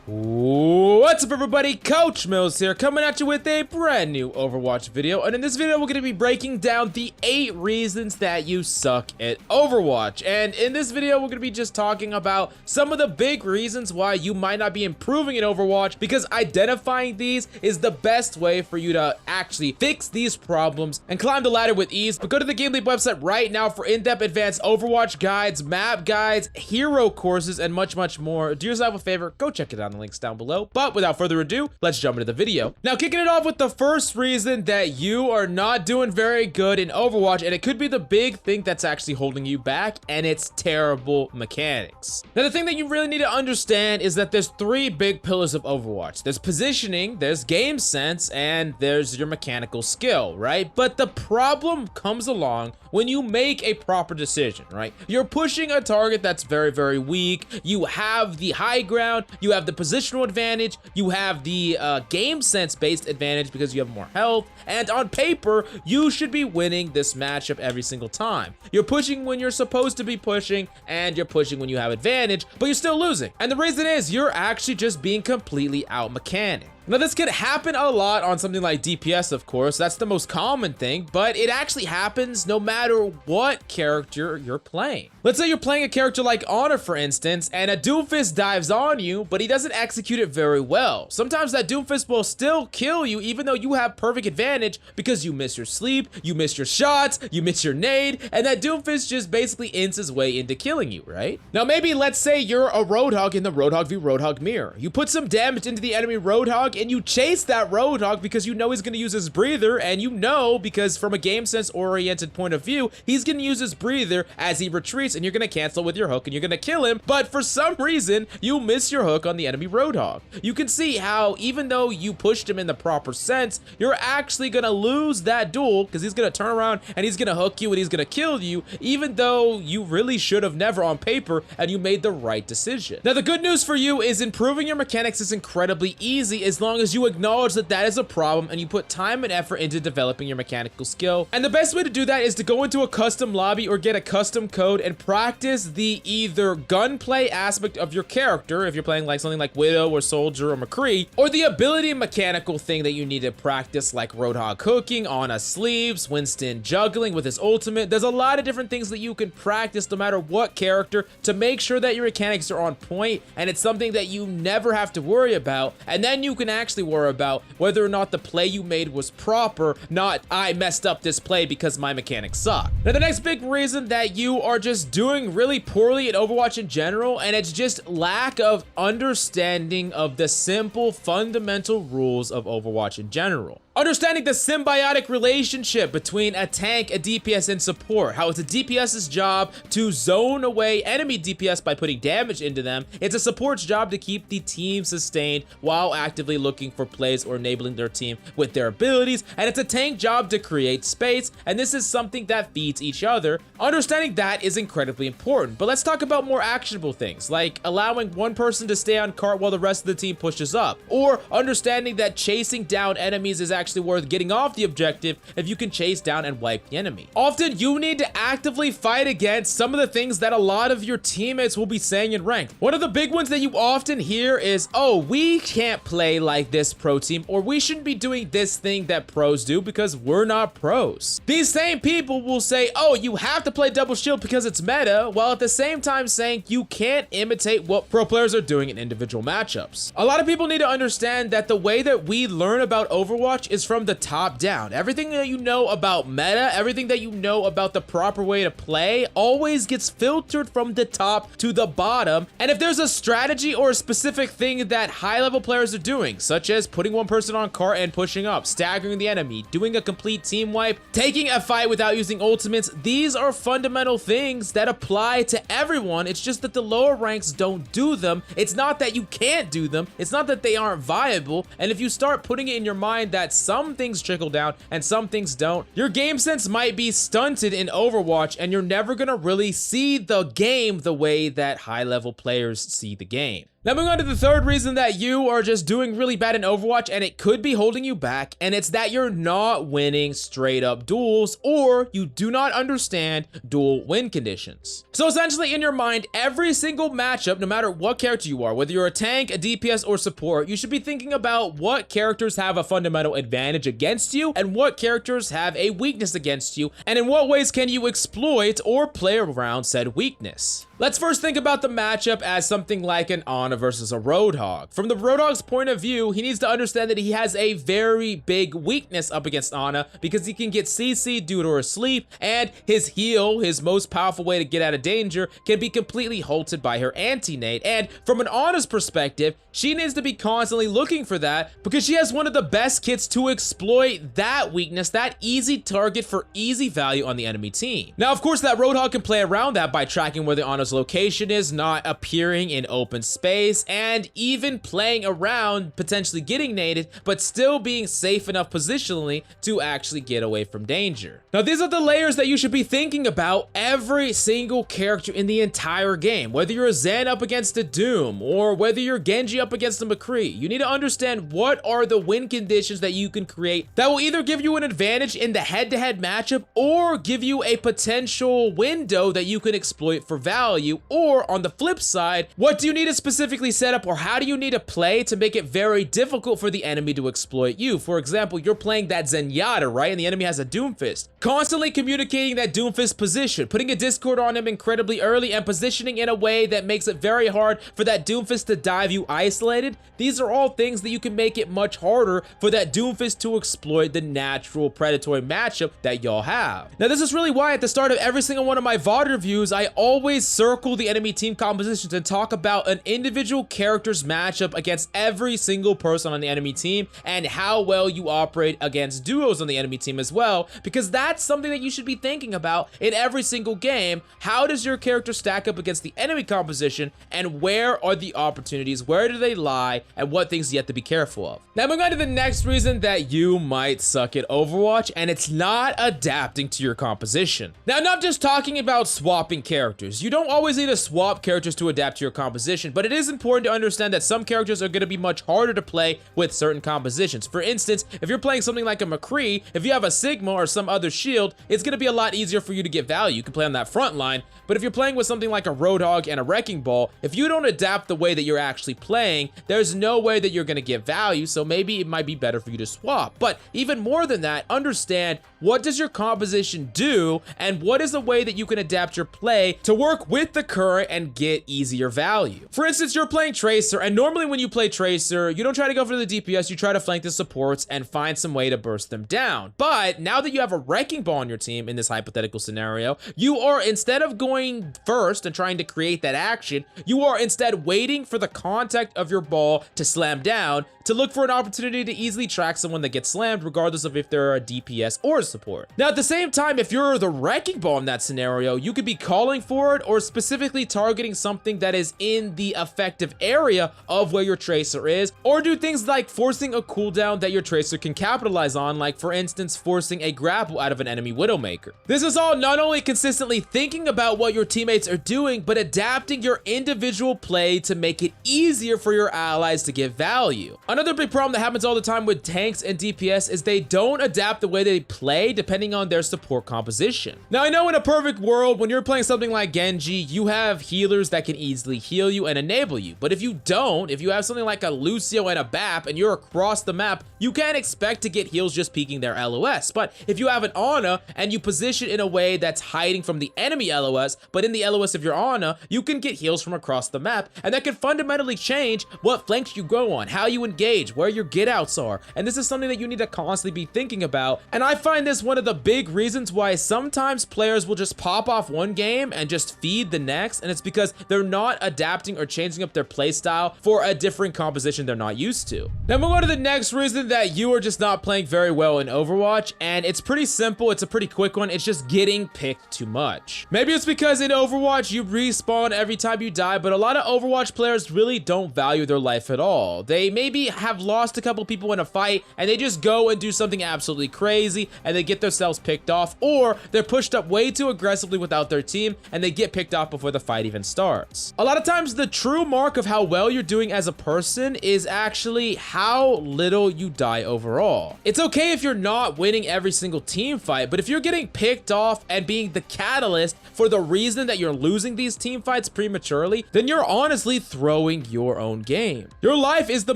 What's up everybody, Coach Mills here, coming at you with a brand new Overwatch video, and in this video we're going to be breaking down the 8 reasons that you suck at Overwatch. And in this video we're going to be just talking about some of the big reasons why you might not be improving in Overwatch, because identifying these is the best way for you to actually fix these problems and climb the ladder with ease. But go to the GameLeap website right now for in-depth advanced Overwatch guides, map guides, hero courses, and much more. Do yourself a favor, go check it out. Links down below. But without further ado, let's jump into the video. Now, kicking it off with the first reason that you are not doing very good in Overwatch, and it could be the big thing that's actually holding you back, and it's terrible mechanics. Now, the thing that you really need to understand is that there's 3 big pillars of Overwatch. There's positioning, there's game sense, and there's your mechanical skill, right? But the problem comes along when you make a proper decision, right? You're pushing a target that's very weak. You have the high ground, you have the positional advantage, you have the game sense based advantage because you have more health, and on paper you should be winning this matchup every single time. You're pushing when you're supposed to be pushing, and you're pushing when you have advantage, but you're still losing. And the reason is you're actually just being completely out mechanic. Now, this could happen a lot on something like DPS, of course. That's the most common thing, but it actually happens no matter what character you're playing. Let's say you're playing a character like Honor, for instance, and a Doomfist dives on you, but he doesn't execute it very well. Sometimes that Doomfist will still kill you even though you have perfect advantage because you miss your sleep, you miss your shots, you miss your nade, and that Doomfist just basically ends his way into killing you, right? Now, maybe let's say you're a Roadhog in the Roadhog v Roadhog mirror. You put some damage into the enemy Roadhog, and you chase that Roadhog because you know he's going to use his breather, and you know because from a game sense oriented point of view, he's going to use his breather as he retreats, and you're going to cancel with your hook and you're going to kill him. But for some reason, you miss your hook on the enemy Roadhog. You can see how even though you pushed him in the proper sense, you're actually going to lose that duel because he's going to turn around and he's going to hook you and he's going to kill you, even though you really should have never on paper and you made the right decision. Now, the good news for you is improving your mechanics is incredibly easy as long as you acknowledge that that is a problem and you put time and effort into developing your mechanical skill. And the best way to do that is to go into a custom lobby or get a custom code and practice the either gunplay aspect of your character, if you're playing like something like Widow or Soldier or McCree, or the ability mechanical thing that you need to practice, like Roadhog hooking, Ana sleeves, Winston juggling with his ultimate. There's a lot of different things that you can practice no matter what character to make sure that your mechanics are on point, and it's something that you never have to worry about, and then you can actually worry about whether or not the play you made was proper, not I messed up this play because my mechanics suck. Now, the next big reason that you are just doing really poorly at Overwatch in general, and it's just lack of understanding of the simple fundamental rules of Overwatch in general. Understanding the symbiotic relationship between a tank, a DPS, and support. How it's a DPS's job to zone away enemy DPS by putting damage into them. It's a support's job to keep the team sustained while actively looking for plays or enabling their team with their abilities. And it's a tank job to create space, and this is something that feeds each other. Understanding that is incredibly important. But let's talk about more actionable things, like allowing one person to stay on cart while the rest of the team pushes up, or understanding that chasing down enemies is actually worth getting off the objective if you can chase down and wipe the enemy. Often you need to actively fight against some of the things that a lot of your teammates will be saying in ranked. One of the big ones that you often hear is, oh, we can't play like this pro team, or we shouldn't be doing this thing that pros do because we're not pros. These same people will say, oh, you have to play double shield because it's meta, while at the same time saying you can't imitate what pro players are doing in individual matchups. A lot of people need to understand that the way that we learn about Overwatch is from the top down. Everything that you know about meta, everything that you know about the proper way to play always gets filtered from the top to the bottom. And if there's a strategy or a specific thing that high-level players are doing, such as putting one person on cart and pushing up, staggering the enemy, doing a complete team wipe, taking a fight without using ultimates, these are fundamental things that apply to everyone. It's just that the lower ranks don't do them. It's not that you can't do them. It's not that they aren't viable. And if you start putting it in your mind that some things trickle down and some things don't, your game sense might be stunted in Overwatch, and you're never gonna really see the game the way that high-level players see the game. Now moving on to the third reason that you are just doing really bad in Overwatch and it could be holding you back, and it's that you're not winning straight up duels, or you do not understand duel win conditions. So essentially in your mind, every single matchup, no matter what character you are, whether you're a tank, a DPS, or support, you should be thinking about what characters have a fundamental advantage against you and what characters have a weakness against you, and in what ways can you exploit or play around said weakness. Let's first think about the matchup as something like an Ana versus a Roadhog. From the Roadhog's point of view, he needs to understand that he has a very big weakness up against Ana because he can get CC'd due to her sleep, and his heal, his most powerful way to get out of danger, can be completely halted by her anti-nade. And from an Ana's perspective, she needs to be constantly looking for that because she has one of the best kits to exploit that weakness, that easy target for easy value on the enemy team. Now, of course, that Roadhog can play around that by tracking where the Ana's location is, not appearing in open space, and even playing around potentially getting naded, but still being safe enough positionally to actually get away from danger. Now, these are the layers that you should be thinking about every single character in the entire game. Whether you're a Zen up against a Doom, or whether you're Genji up against a McCree, you need to understand what are the win conditions that you can create that will either give you an advantage in the head-to-head matchup or give you a potential window that you can exploit for value. Or on the flip side, what do you need to specifically set up, or how do you need to play to make it very difficult for the enemy to exploit you? For example, you're playing that Zenyatta, right? And the enemy has a Doomfist. Constantly communicating that Doomfist position, putting a Discord on him incredibly early, and positioning in a way that makes it very hard for that Doomfist to dive you isolated. These are all things that you can make it much harder for that Doomfist to exploit the natural predatory matchup that y'all have. Now, this is really why at the start of every single one of my VOD reviews, I always circle the enemy team compositions and talk about an individual character's matchup against every single person on the enemy team and how well you operate against duos on the enemy team as well, because that's something that you should be thinking about in every single game. How does your character stack up against the enemy composition, and where are the opportunities, where do they lie, and what things you have to be careful of? Now moving on to the next reason that you might suck at Overwatch, and it's not adapting to your composition. Now, I'm not just talking about swapping characters. You don't always need to swap characters to adapt to your composition, but it is important to understand that some characters are going to be much harder to play with certain compositions. For instance, if you're playing something like a McCree, if you have a Sigma or some other shield, it's going to be a lot easier for you to get value. You can play on that front line, but if you're playing with something like a Roadhog and a Wrecking Ball, if you don't adapt the way that you're actually playing, there's no way that you're going to get value, so maybe it might be better for you to swap. But even more than that, understand what does your composition do, and what is the way that you can adapt your play to work with the current and get easier value. For instance, you're playing Tracer, and normally when you play Tracer, you don't try to go for the DPS, you try to flank the supports and find some way to burst them down. But now that you have a Wrecking Ball on your team in this hypothetical scenario, you are, instead of going first and trying to create that action, you are instead waiting for the contact of your ball to slam down to look for an opportunity to easily track someone that gets slammed, regardless of if they're a DPS or a support. Now, at the same time, if you're the Wrecking Ball in that scenario, you could be calling for it or specifically targeting something that is in the effective area of where your Tracer is, or do things like forcing a cooldown that your Tracer can capitalize on, like for instance, forcing a grapple out of an enemy Widowmaker. This is all not only consistently thinking about what your teammates are doing, but adapting your individual play to make it easier for your allies to get value. Another big problem that happens all the time with tanks and DPS is they don't adapt the way they play depending on their support composition. Now, I know in a perfect world, when you're playing something like Genji, you have healers that can easily heal you and enable you. But if you don't, if you have something like a Lucio and a BAP and you're across the map, you can't expect to get heals just peeking their LOS. But if you have an Ana and you position in a way that's hiding from the enemy LOS, but in the LOS of your Ana, you can get heals from across the map, and that can fundamentally change what flanks you go on, how you engage, where your get outs are. And this is something that you need to constantly be thinking about. And I find this one of the big reasons why sometimes players will just pop off one game and just feed the next, and it's because they're not adapting or changing up their play style for a different composition they're not used to. Now move on to the next reason that you are just not playing very well in Overwatch, and it's pretty simple, it's a pretty quick one, it's just getting picked too much. Maybe it's because in Overwatch you respawn every time you die, but a lot of Overwatch players really don't value their life at all. They maybe have lost a couple people in a fight, and they just go and do something absolutely crazy, and and they get themselves picked off, or they're pushed up way too aggressively without their team and they get picked off before the fight even starts. A lot of times the true mark of how well you're doing as a person is actually how little you die overall. It's okay if you're not winning every single team fight, but if you're getting picked off and being the catalyst for the reason that you're losing these team fights prematurely, then you're honestly throwing your own game. Your life is the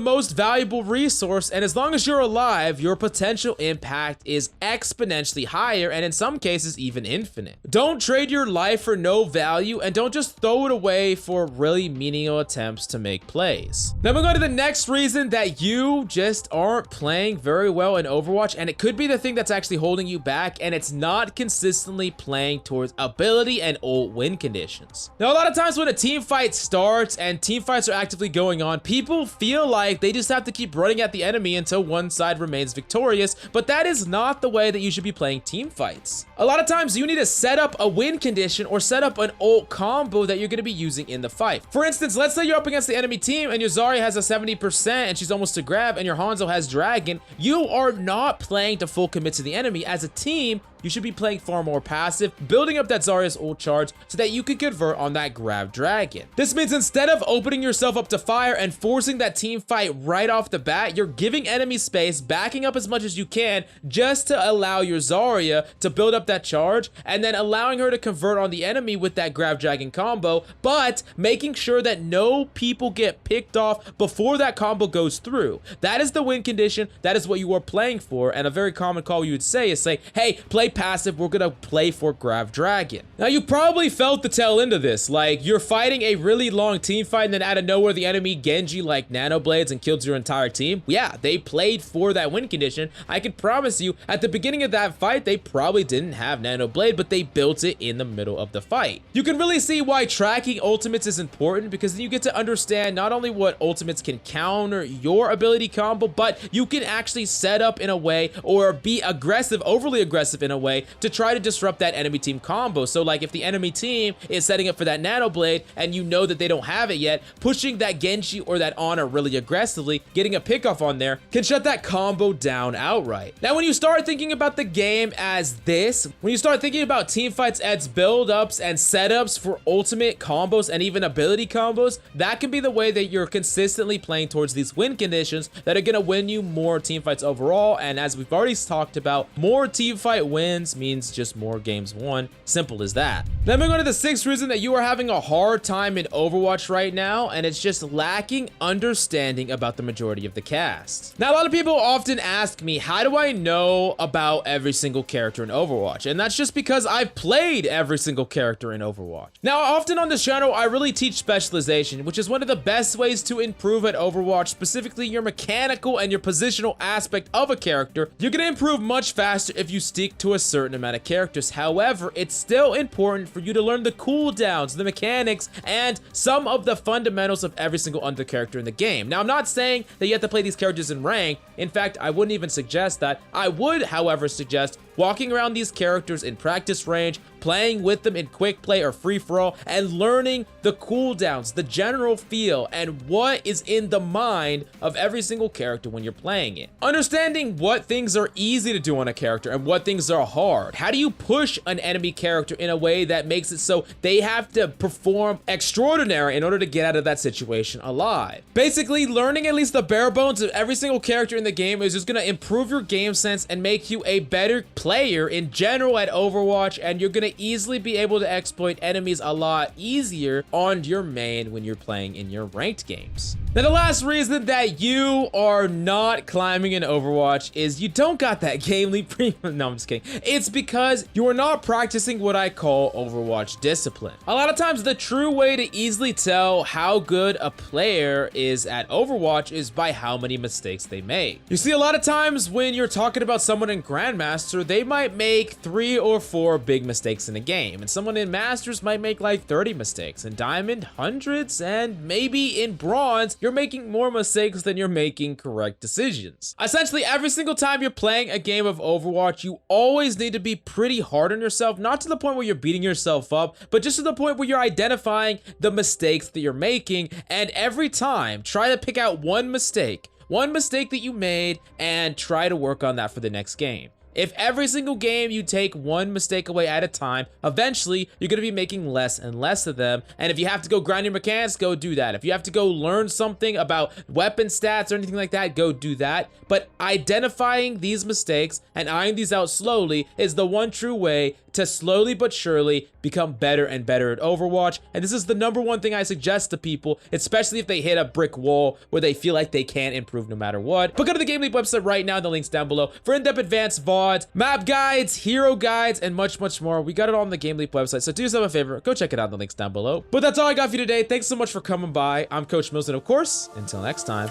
most valuable resource, and as long as you're alive, your potential impact is exponentially higher, and in some cases even infinite. Don't trade your life for no value, and don't just throw it away for really menial attempts to make plays. Then we go to the next reason that you just aren't playing very well in Overwatch, and it could be the thing that's actually holding you back, and it's not consistently playing towards ability and ult win conditions. Now, a lot of times when a team fight starts and team fights are actively going on, people feel like they just have to keep running at the enemy until one side remains victorious, but that is not the way that you should be playing team fights. A lot of times you need to set up a win condition or set up an ult combo that you're going to be using in the fight. For instance, let's say you're up against the enemy team and your Zarya has a 70% and she's almost to grab, and your Hanzo has Dragon. You are not playing to full commit to the enemy. As a team, you should be playing far more passive, building up that Zarya's ult charge so that you can convert on that grab dragon. This means instead of opening yourself up to fire and forcing that team fight right off the bat, you're giving enemy space, backing up as much as you can just to allow your Zarya to build up that charge, and then allowing her to convert on the enemy with that grab dragon combo, but making sure that no people get picked off before that combo goes through. That is the win condition. That is what you are playing for, and a very common call you would say is say, hey, play passive, we're gonna play for grab dragon. Now, you probably felt the tail end of this, like you're fighting a really long team fight and then out of nowhere the enemy Genji like nano blades and kills your entire team. Yeah, they played for that win condition. I can promise you at the beginning of that fight they probably didn't have nano blade, but they built it in the middle of the fight. You can really see why tracking ultimates is important, because then you get to understand not only what ultimates can counter your ability combo, but you can actually set up in a way or be aggressive, overly aggressive in a way to try to disrupt that enemy team combo. So like if the enemy team is setting up for that nano blade and you know that they don't have it yet, pushing that Genji or that Ana really aggressively, getting a pickoff on there can shut that combo down outright. Now, when you start thinking about the game as this, when you start thinking about team fights as build-ups and setups for ultimate combos and even ability combos, that can be the way that you're consistently playing towards these win conditions that are going to win you more team fights overall. And as we've already talked about, more team fight wins means just more games won. Simple as that. Then we go to the sixth reason that you are having a hard time in Overwatch right now, and it's just lacking understanding about the majority of the cast. Now, a lot of people often ask me, how do I know about every single character in Overwatch? And that's just because I've played every single character in Overwatch. Now, often on this channel, I really teach specialization, which is one of the best ways to improve at Overwatch, specifically your mechanical and your positional aspect of a character. You're gonna improve much faster if you stick to a certain amount of characters. However, it's still important for you to learn the cooldowns, the mechanics, and some of the fundamentals of every single under character in the game. Now, I'm not saying that you have to play these characters in rank. In fact, I wouldn't even suggest that. I would, however, suggest walking around these characters in practice range, playing with them in quick play or free-for-all, and learning the cooldowns, the general feel, and what is in the mind of every single character when you're playing it. Understanding what things are easy to do on a character and what things are hard. How do you push an enemy character in a way that makes it so they have to perform extraordinary in order to get out of that situation alive? Basically, learning at least the bare bones of every single character in the game is just going to improve your game sense and make you a better player in general at Overwatch, and you're going to easily be able to exploit enemies a lot easier on your main when you're playing in your ranked games. Now, the last reason that you are not climbing in Overwatch is you don't got that GameLeap premium. No, I'm just kidding. It's because you are not practicing what I call Overwatch discipline. A lot of times, the true way to easily tell how good a player is at Overwatch is by how many mistakes they make. You see, a lot of times when you're talking about someone in Grandmaster, they might make 3 or 4 big mistakes in a game, and someone in Masters might make like 30 mistakes, in Diamond, hundreds, and maybe in Bronze, you're making more mistakes than you're making correct decisions. Essentially, every single time you're playing a game of Overwatch, you always need to be pretty hard on yourself, not to the point where you're beating yourself up, but just to the point where you're identifying the mistakes that you're making, and every time, try to pick out one mistake that you made and try to work on that for the next game. If every single game you take one mistake away at a time, eventually you're going to be making less and less of them. And if you have to go grind your mechanics, go do that. If you have to go learn something about weapon stats or anything like that, go do that. But identifying these mistakes and eyeing these out slowly is the one true way to slowly but surely become better and better at Overwatch. And this is the #1 thing I suggest to people, especially if they hit a brick wall where they feel like they can't improve no matter what. But go to the GameLeap website right now, the link's down below, for in-depth advanced VODs, map guides, hero guides, and much, much more. We got it all on the GameLeap website, so do yourself a favor, go check it out, the link's down below. But that's all I got for you today. Thanks so much for coming by. I'm Coach Mills, and of course, until next time.